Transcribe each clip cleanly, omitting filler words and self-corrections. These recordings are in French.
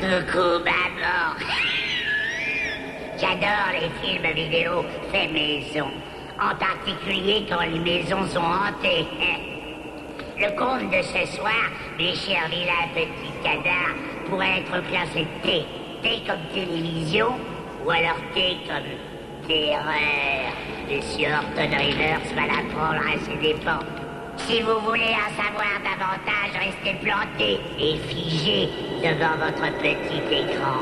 Coucou, maman. J'adore les films vidéo faits maison. En particulier quand les maisons sont hantées. Le conte de ce soir, mes chers vilains petits canards, pourrait être classé T. T comme télévision, ou alors T comme terreur. Monsieur Horton Rivers va l'apprendre à ses dépens. Si vous voulez en savoir davantage, restez plantés et figés devant votre petit écran.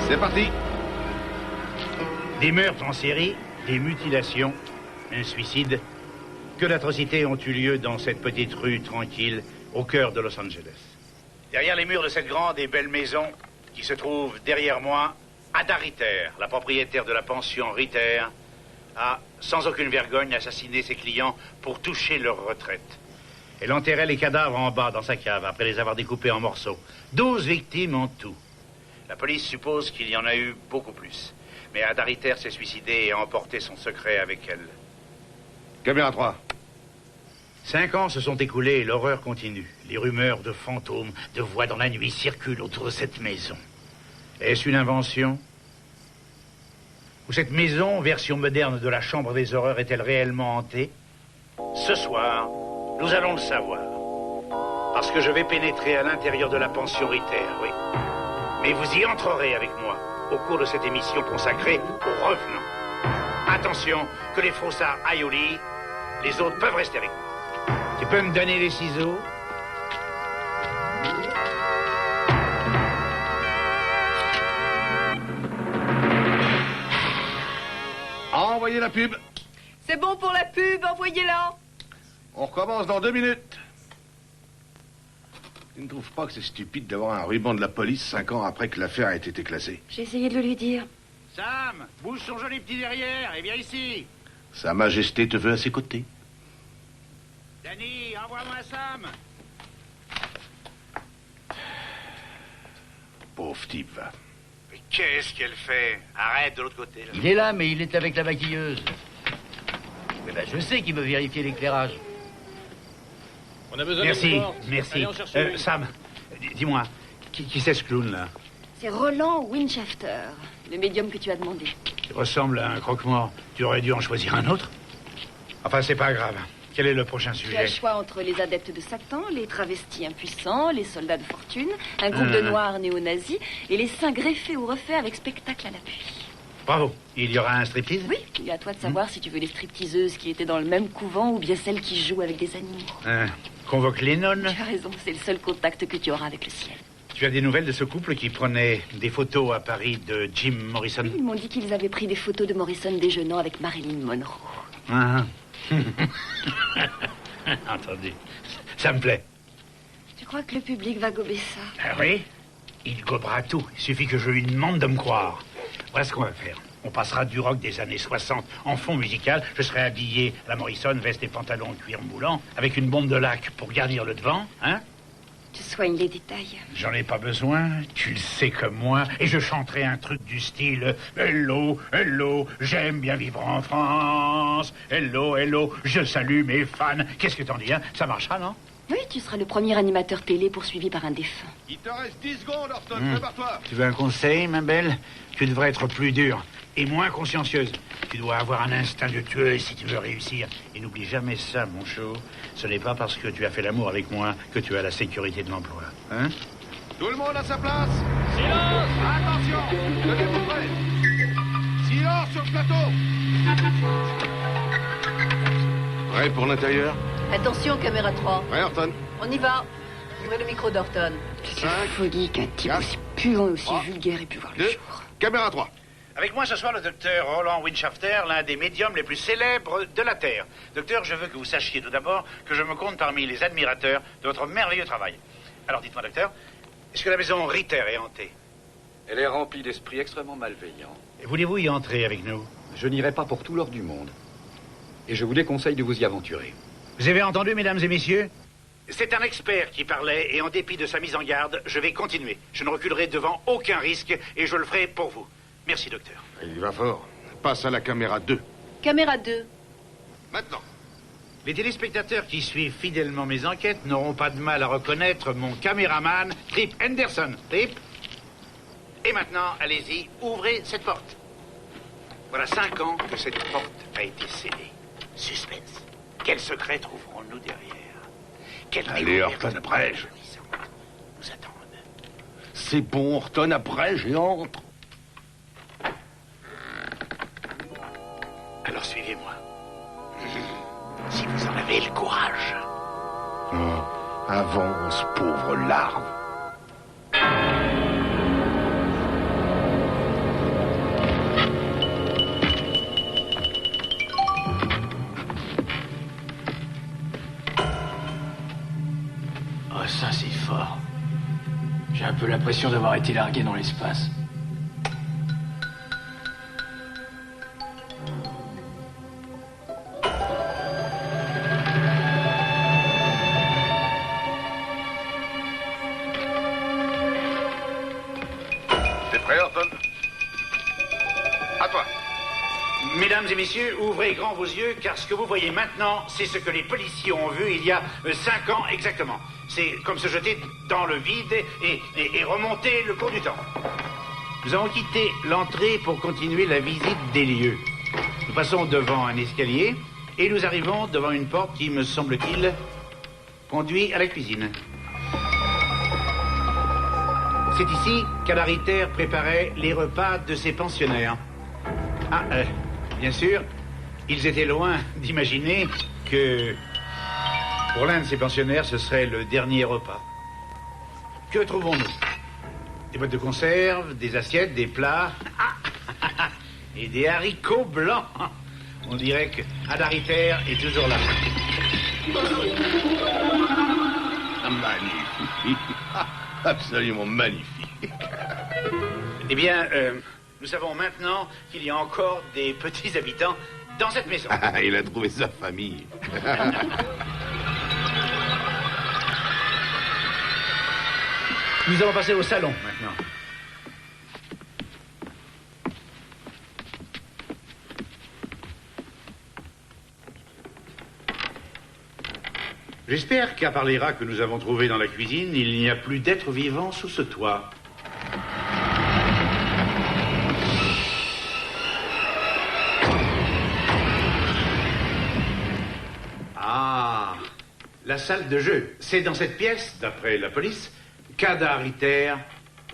C'est parti. Des meurtres en série, des mutilations, un suicide. Que d'atrocités ont eu lieu dans cette petite rue tranquille au cœur de Los Angeles. Derrière les murs de cette grande et belle maison qui se trouve derrière moi, Ada Ritter, la propriétaire de la pension Ritter, a, sans aucune vergogne, assassiné ses clients pour toucher leur retraite. Elle enterrait les cadavres en bas dans sa cave après les avoir découpés en morceaux. 12 victimes en tout. La police suppose qu'il y en a eu beaucoup plus. Mais Ada Ritter s'est suicidée et a emporté son secret avec elle. Caméra 3. 5 ans se sont écoulés et l'horreur continue. Les rumeurs de fantômes, de voix dans la nuit circulent autour de cette maison. Est-ce une invention? Ou cette maison, version moderne de la chambre des horreurs, est-elle réellement hantée? Ce soir, nous allons le savoir. Parce que je vais pénétrer à l'intérieur de la pension Ritter, oui. Mais vous y entrerez avec moi au cours de cette émission consacrée aux revenants. Attention, que les froussards aillent au lit, les autres peuvent rester avec moi. Tu peux me donner les ciseaux? Envoyez la pub. C'est bon pour la pub, envoyez-la. On recommence dans 2 minutes. Tu ne trouves pas que c'est stupide d'avoir un ruban de la police 5 ans après que l'affaire a été classée? J'ai essayé de le lui dire. Sam, bouge son joli petit derrière et viens ici. Sa Majesté te veut à ses côtés. Danny, envoie-moi Sam. Pauvre type, va. Mais qu'est-ce qu'elle fait? Arrête de l'autre côté. Là. Il est là, mais il est avec la maquilleuse. Mais ben, je sais qu'il veut vérifier l'éclairage. On a besoin Merci, de vous. merci. Allez, on cherche lui. Sam, dis-moi, qui c'est ce clown là? C'est Roland Winchester, le médium que tu as demandé. Il ressemble à un croque-mort. Tu aurais dû en choisir un autre. Enfin, c'est pas grave. Quel est le prochain Tu as sujet? le choix entre les adeptes de Satan, les travestis impuissants, les soldats de fortune, un groupe de noirs néo-nazis et les saints greffés ou refaits avec spectacle à l'appui. Bravo. Il y aura un striptease? Oui, il est à toi de savoir si tu veux les stripteaseuses qui étaient dans le même couvent ou bien celles qui jouent avec des animaux. Convoque les nonnes. Tu as raison, c'est le seul contact que tu auras avec le ciel. Tu as des nouvelles de ce couple qui prenait des photos à Paris de Jim Morrison? Ils m'ont dit qu'ils avaient pris des photos de Morrison déjeunant avec Marilyn Monroe. Ah. Entendu. Ça me plaît. Tu crois que le public va gober ça? Ah oui? Il gobera tout. Il suffit que je lui demande de me croire. Voilà ce qu'on va faire. On passera du rock des années 60 en fond musical. Je serai habillé à la Morrison, veste et pantalon en cuir moulant, avec une bombe de lac pour garnir le devant, hein? Tu soignes les détails. J'en ai pas besoin, tu le sais comme moi, et je chanterai un truc du style « Hello, hello, j'aime bien vivre en France. Hello, hello, je salue mes fans. » Qu'est-ce que t'en dis, hein? Ça marchera, non? Oui, tu seras le premier animateur télé poursuivi par un défunt. Il te reste 10 secondes, Horton, prépare-toi. Tu veux un conseil, ma belle? Tu devrais être plus dure et moins consciencieuse. Tu dois avoir un instinct de tueuse si tu veux réussir. Et n'oublie jamais ça, mon chou. Ce n'est pas parce que tu as fait l'amour avec moi que tu as la sécurité de l'emploi. Hein? Tout le monde à sa place. Silence! Attention, tenez-vous prêts. Silence sur le plateau. Prêt pour l'intérieur? Attention, caméra 3. Prêt, Horton? On y va. Ouvrez le micro d'Horton. C'est Cinq, une folie qu'un type quatre, aussi puant et aussi 3, vulgaire ait pu voir le 2, jour. caméra 3. Avec moi ce soir le docteur Roland Winchester, l'un des médiums les plus célèbres de la Terre. Docteur, je veux que vous sachiez tout d'abord que je me compte parmi les admirateurs de votre merveilleux travail. Alors dites-moi, docteur, est-ce que la maison Ritter est hantée? Elle est remplie d'esprits extrêmement malveillants. Et voulez-vous y entrer avec nous? Je n'irai pas pour tout l'or du monde. Et je vous déconseille de vous y aventurer. Vous avez entendu, mesdames et messieurs? C'est un expert qui parlait, et en dépit de sa mise en garde, je vais continuer. Je ne reculerai devant aucun risque, et je le ferai pour vous. Merci, docteur. Il va fort. Passe à la caméra 2. Caméra 2. Maintenant. Les téléspectateurs qui suivent fidèlement mes enquêtes n'auront pas de mal à reconnaître mon caméraman, Trip Henderson. Trip. Et maintenant, allez-y, ouvrez cette porte. Voilà 5 ans que cette porte a été scellée. Suspense. Quel secret trouverons-nous derrière? Quelle Allez, découverte Horton, après. journalisante nous attendent? C'est bon, Horton, après, j'entre. Alors suivez-moi. Si vous en avez le courage. Oh, avance, pauvre larve. Oh, ça, c'est fort. J'ai un peu l'impression d'avoir été largué dans l'espace. T'es prêt, Horton? À toi. Mesdames et messieurs, ouvrez grand vos yeux, car ce que vous voyez maintenant, c'est ce que les policiers ont vu il y a 5 ans exactement. C'est comme se jeter dans le vide et remonter le cours du temps. Nous avons quitté l'entrée pour continuer la visite des lieux. Nous passons devant un escalier et nous arrivons devant une porte qui, me semble-t-il, conduit à la cuisine. C'est ici qu'Anna Ritter préparait les repas de ses pensionnaires. Bien sûr, ils étaient loin d'imaginer que pour l'un de ces pensionnaires, ce serait le dernier repas. Que trouvons-nous? Des boîtes de conserve, des assiettes, des plats et des haricots blancs. On dirait que Anna Ritter est toujours là. Magnifique. Absolument magnifique. Eh bien, nous savons maintenant qu'il y a encore des petits habitants dans cette maison. Il a trouvé sa famille. Nous allons passer au salon maintenant. J'espère qu'à part les rats que nous avons trouvés dans la cuisine, il n'y a plus d'êtres vivants sous ce toit. Ah, la salle de jeu. C'est dans cette pièce, d'après la police, qu'Anna Ritter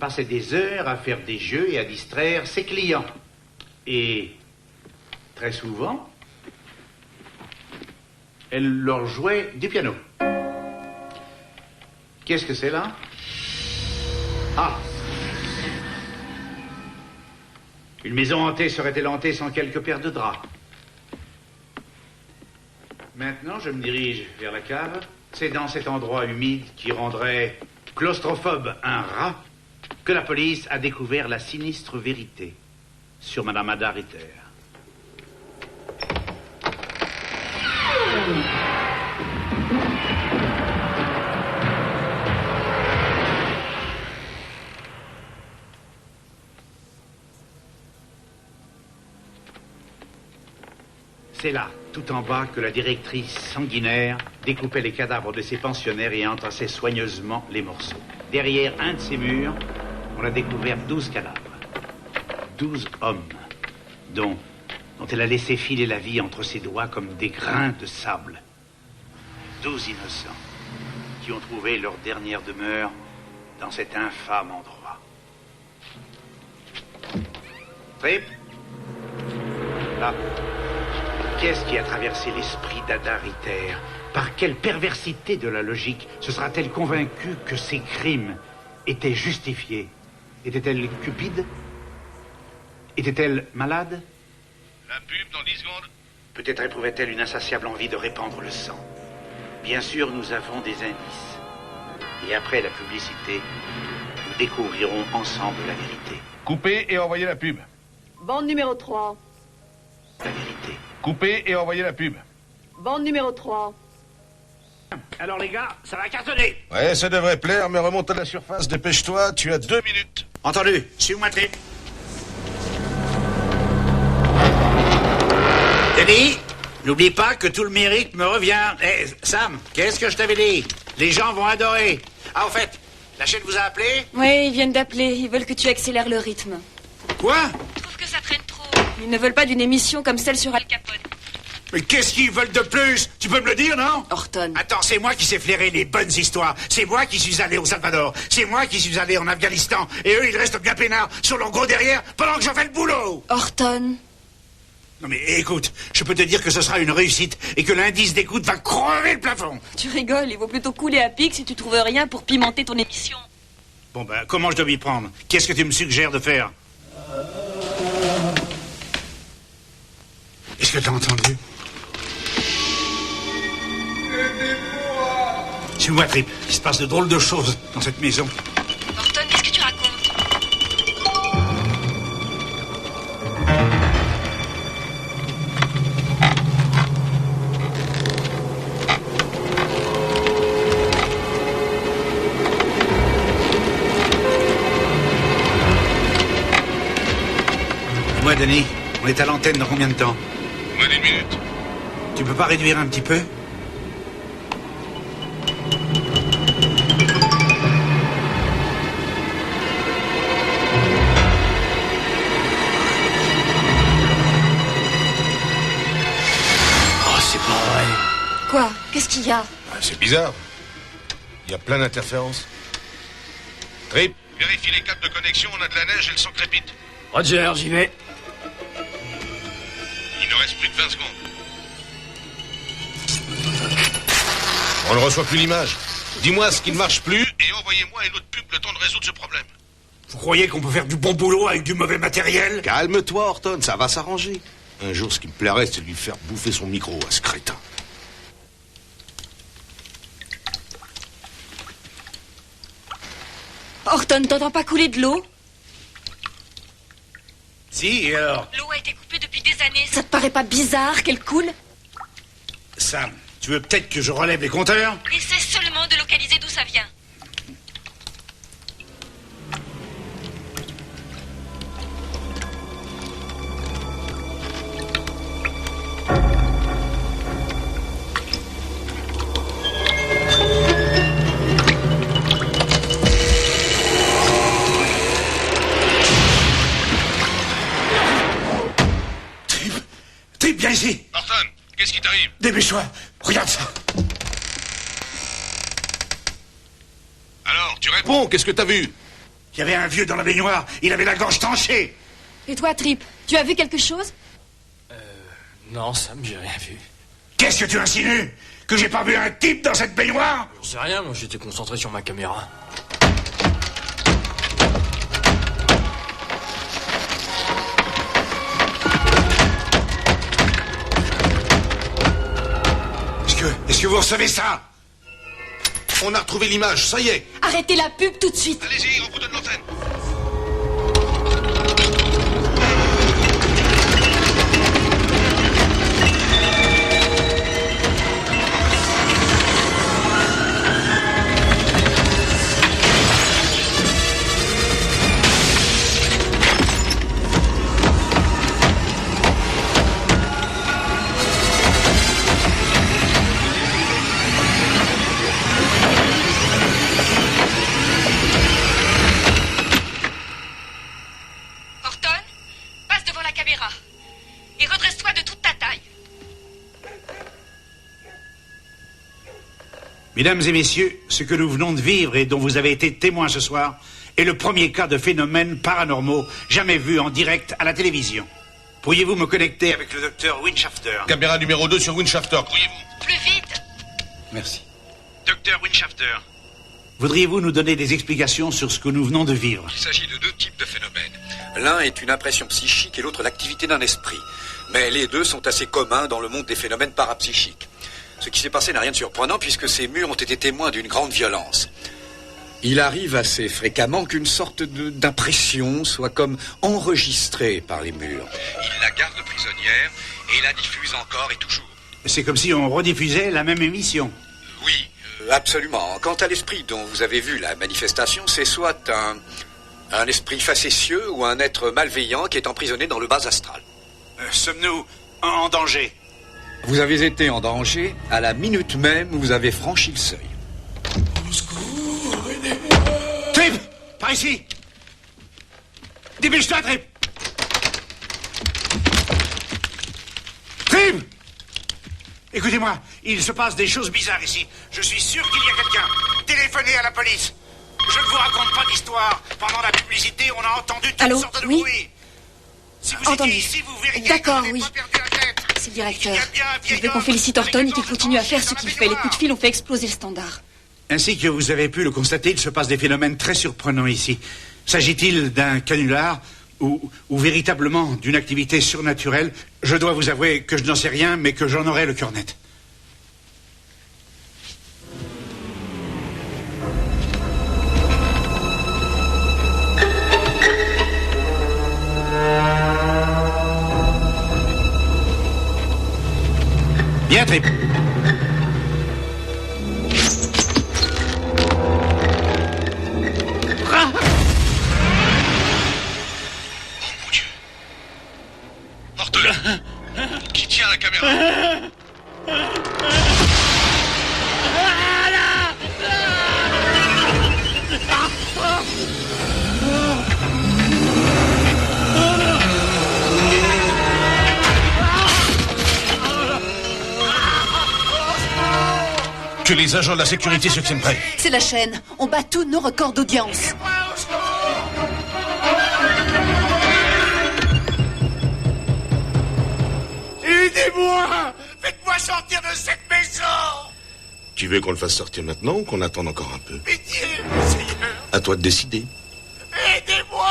passait des heures à faire des jeux et à distraire ses clients. Et très souvent, elle leur jouait du piano. Qu'est-ce que c'est là? Ah! Une maison hantée serait-elle hantée sans quelques paires de draps? Maintenant, je me dirige vers la cave. C'est dans cet endroit humide qui rendrait claustrophobe un rat que la police a découvert la sinistre vérité sur Madame Anna Ritter. C'est là, tout en bas, que la directrice sanguinaire découpait les cadavres de ses pensionnaires et entassait soigneusement les morceaux. Derrière un de ces murs, on a découvert 12 cadavres. 12 hommes, dont elle a laissé filer la vie entre ses doigts comme des grains de sable. 12 innocents qui ont trouvé leur dernière demeure dans cet infâme endroit. Trip? Là. Qu'est-ce qui a traversé l'esprit d'Ada Ritter? Par quelle perversité de la logique se sera-t-elle convaincue que ces crimes étaient justifiés? Était-elle cupide? Était-elle malade? La pub dans 10 secondes. Peut-être éprouvait-elle une insatiable envie de répandre le sang. Bien sûr, nous avons des indices. Et après la publicité, nous découvrirons ensemble la vérité. Coupez et envoyez la pub. Bande numéro 3. La vérité. Coupez et envoyez la pub. Bande numéro 3. Alors les gars, ça va cartonner. Ouais, ça devrait plaire, mais remonte à la surface, dépêche-toi, tu as 2 minutes. Entendu, suis-moi Trip. Denis, n'oublie pas que tout le mérite me revient. Eh, Sam, qu'est-ce que je t'avais dit? Les gens vont adorer. Ah, au fait, la chaîne vous a appelé? Oui, ils viennent d'appeler. Ils veulent que tu accélères le rythme. Quoi? Ils trouvent que ça traîne trop. Ils ne veulent pas d'une émission comme celle sur Al Capone. Mais qu'est-ce qu'ils veulent de plus? Tu peux me le dire, non? Horton. Attends, c'est moi qui sais flairer les bonnes histoires. C'est moi qui suis allé au Salvador. C'est moi qui suis allé en Afghanistan. Et eux, ils restent bien peinards sur leur gros derrière pendant que je fais le boulot. Horton. Non mais écoute, je peux te dire que ce sera une réussite et que l'indice d'écoute va crever le plafond. Tu rigoles, il vaut plutôt couler à pic si tu trouves rien pour pimenter ton émission. Bon ben, comment je dois m'y prendre? Qu'est-ce que tu me suggères de faire? Est-ce que t'as entendu? Suis-moi, Trip. Il se passe de drôles de choses dans cette maison. Horton, qu'est-ce que tu racontes? Dis-moi, Denis, on est à l'antenne dans combien de temps? Moins d'1 minute. Tu peux pas réduire un petit peu? Quoi? Qu'est-ce qu'il y a? C'est bizarre. Il y a plein d'interférences. Trip, vérifie les câbles de connexion, on a de la neige et le sang crépite. Roger, j'y vais. Il ne reste plus de 20 secondes. On ne reçoit plus l'image. Dis-moi ce qui ne marche plus et envoyez-moi une autre pub le temps de résoudre ce problème. Vous croyez qu'on peut faire du bon boulot avec du mauvais matériel? Calme-toi, Horton, ça va s'arranger. Un jour, ce qui me plairait, c'est de lui faire bouffer son micro à ce crétin. Horton, t'entends pas couler de l'eau? Si, et alors? L'eau a été coupée depuis des années. Ça te paraît pas bizarre qu'elle coule? Sam, tu veux peut-être que je relève les compteurs? Essaie seulement de localiser d'où ça vient. Viens ici. Horton, qu'est-ce qui t'arrive? Dépêche-toi. Regarde ça. Alors, tu réponds, qu'est-ce que t'as vu? Il y avait un vieux dans la baignoire. Il avait la gorge tranchée. Et toi, Trip, tu as vu quelque chose? Non, Sam, j'ai rien vu. Qu'est-ce que tu insinues? Que j'ai pas vu un type dans cette baignoire? J'en sais rien, moi j'étais concentré sur ma caméra. Est-ce que vous recevez ça? On a retrouvé l'image, ça y est. Arrêtez la pub tout de suite. Allez-y, on vous donne l'antenne. Mesdames et messieurs, ce que nous venons de vivre et dont vous avez été témoins ce soir est le premier cas de phénomènes paranormaux jamais vu en direct à la télévision. Pourriez-vous me connecter avec le docteur Winchafter? Caméra numéro 2 sur Winchafter, pourriez-vous? Plus vite! Merci. Docteur Winchafter, voudriez-vous nous donner des explications sur ce que nous venons de vivre? Il s'agit de deux types de phénomènes. L'un est une impression psychique et l'autre l'activité d'un esprit. Mais les deux sont assez communs dans le monde des phénomènes parapsychiques. Ce qui s'est passé n'a rien de surprenant puisque ces murs ont été témoins d'une grande violence. Il arrive assez fréquemment qu'une sorte d'impression soit comme enregistrée par les murs. Il la garde prisonnière et la diffuse encore et toujours. C'est comme si on rediffusait la même émission. Oui, absolument. Quant à l'esprit dont vous avez vu la manifestation, c'est soit un esprit facétieux ou un être malveillant qui est emprisonné dans le bas astral. Sommes-nous en danger? Vous avez été en danger à la minute même où vous avez franchi le seuil. Au secours, aidez-moi! Trip! Par ici! Dépêche-toi, Trip! Trip! Écoutez-moi, il se passe des choses bizarres ici. Je suis sûr qu'il y a quelqu'un. Téléphonez à la police. Je ne vous raconte pas d'histoire. Pendant la publicité, on a entendu toutes sortes de bruits. Si vous étiez ici, vous verriez. D'accord, oui. C'est le directeur. Je veux qu'on félicite Horton et qu'il continue à faire ce qu'il fait. Les coups de fil ont fait exploser le standard. Ainsi que vous avez pu le constater, il se passe des phénomènes très surprenants ici. S'agit-il d'un canular ou véritablement d'une activité surnaturelle? Je dois vous avouer que je n'en sais rien, mais que j'en aurai le cœur net. Bien, Trip. Qui tient la caméra? Que les agents de la sécurité se tiennent prêts. C'est la chaîne. On bat tous nos records d'audience. Aidez-moi! Faites-moi sortir de cette maison! Tu veux qu'on le fasse sortir maintenant ou qu'on attende encore un peu? Pitié, Seigneur! À toi de décider. Aidez-moi!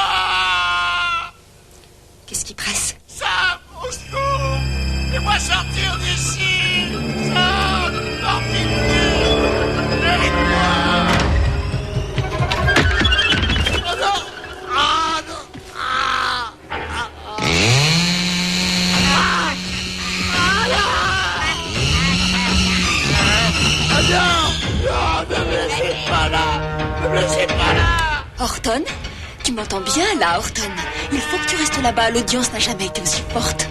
Qu'est-ce qui presse? Sam, au secours! Fais-moi sortir d'ici! Sam, par pitié! Aide-moi! Oh non! Ah non! Ah! Ah! Ah! Non, ne me laissez pas là! Ne me laissez pas là! Horton? Tu m'entends bien là, Horton? Il faut que tu restes là-bas. L'audience n'a jamais été aussi forte.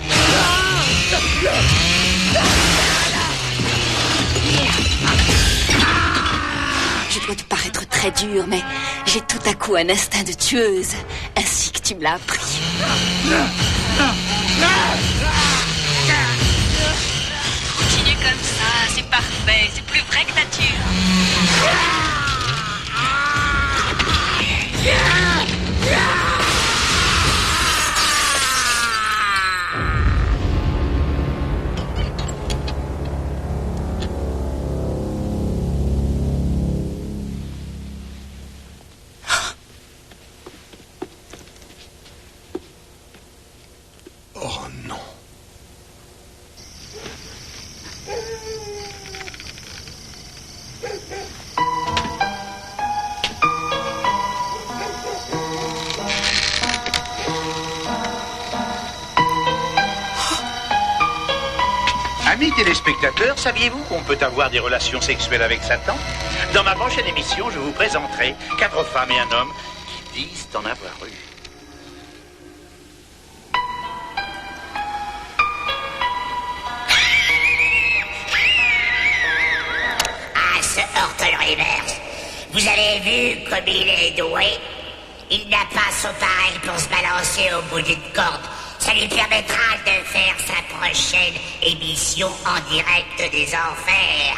Je dois te paraître très dur, mais j'ai tout à coup un instinct de tueuse, ainsi que tu me l'as appris. Continue comme ça, c'est parfait, c'est plus vrai que nature. Oh non. Amis téléspectateurs, saviez-vous qu'on peut avoir des relations sexuelles avec Satan? Dans ma prochaine émission, je vous présenterai 4 femmes et un homme qui disent en avoir eu. Ah, ce Horton Rivers, vous avez vu comme il est doué? Il n'a pas son pareil pour se balancer au bout d'une corde. Ça lui permettra de faire sa prochaine émission en direct des enfers.